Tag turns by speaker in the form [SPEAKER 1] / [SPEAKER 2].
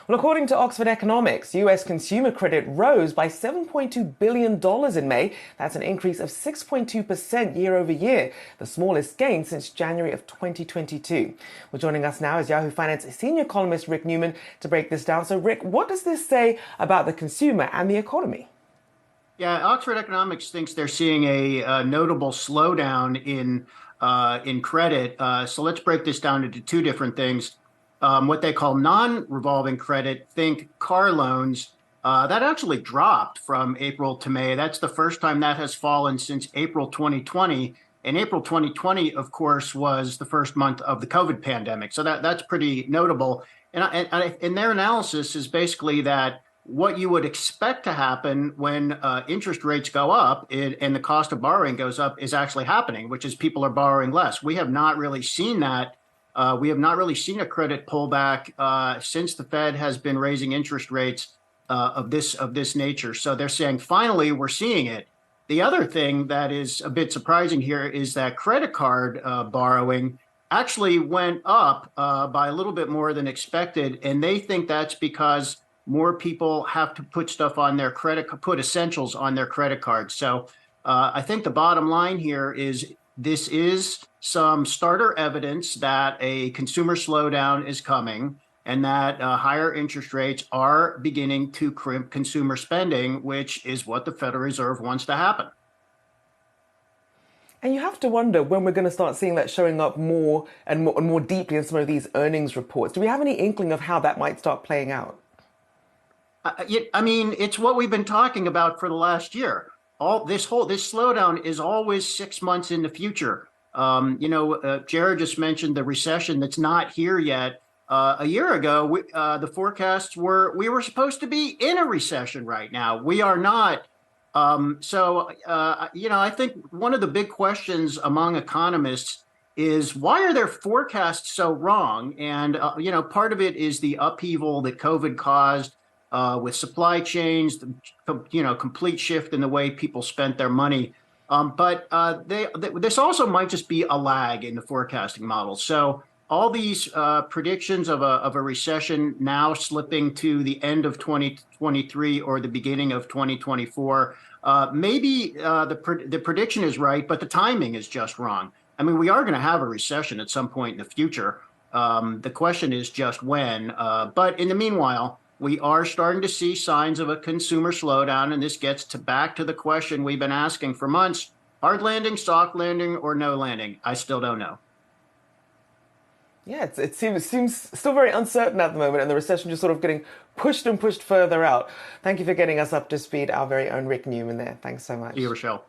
[SPEAKER 1] Well, according to Oxford Economics, US consumer credit rose by $7.2 billion in May. That's an increase of 6.2% year over year, the smallest gain since January of 2022. Well, joining us now is Yahoo Finance senior columnist Rick Newman to break this down. So, Rick, what does this say about the consumer and the economy?
[SPEAKER 2] Yeah, Oxford Economics thinks they're seeing a notable slowdown in credit. So let's break this down into two different things. What they call non-revolving credit, think car loans, that actually dropped from April to May. That's the first time that has fallen since April 2020. And April 2020, of course, was the first month of the COVID pandemic. So that's pretty notable. And their analysis is basically that what you would expect to happen when interest rates go up and the cost of borrowing goes up is actually happening, which is people are borrowing less. We have not really seen that. We have not really seen a credit pullback since the Fed has been raising interest rates of this nature. So they're saying finally we're seeing it. The other thing that is a bit surprising here is that credit card borrowing actually went up by a little bit more than expected, and they think that's because more people have to put stuff on their put essentials on their credit cards. So I think the bottom line here is this is some starter evidence that a consumer slowdown is coming and that higher interest rates are beginning to crimp consumer spending, which is what the Federal Reserve wants to happen.
[SPEAKER 1] And you have to wonder when we're going to start seeing that showing up more and more deeply in some of these earnings reports. Do we have any inkling of how that might start playing out?
[SPEAKER 2] I mean, it's what we've been talking about for the last year. This slowdown is always 6 months in the future. Jared just mentioned the recession that's not here yet. A year ago, the forecasts were we were supposed to be in a recession right now. We are not. I think one of the big questions among economists is why are their forecasts so wrong? And, part of it is the upheaval that COVID caused. With supply chains, complete shift in the way people spent their money. This also might just be a lag in the forecasting model. So all these predictions of a recession now slipping to the end of 2023 or the beginning of 2024, maybe the prediction is right, but the timing is just wrong. I mean, we are going to have a recession at some point in the future. The question is just when. But in the meanwhile, we are starting to see signs of a consumer slowdown, and this gets back to the question we've been asking for months: hard landing, soft landing, or no landing? I still don't know.
[SPEAKER 1] Yeah, it seems still very uncertain at the moment, and the recession just sort of getting pushed further out. Thank you for getting us up to speed, our very own Rick Newman there. Thanks so much.
[SPEAKER 2] See you, Rochelle.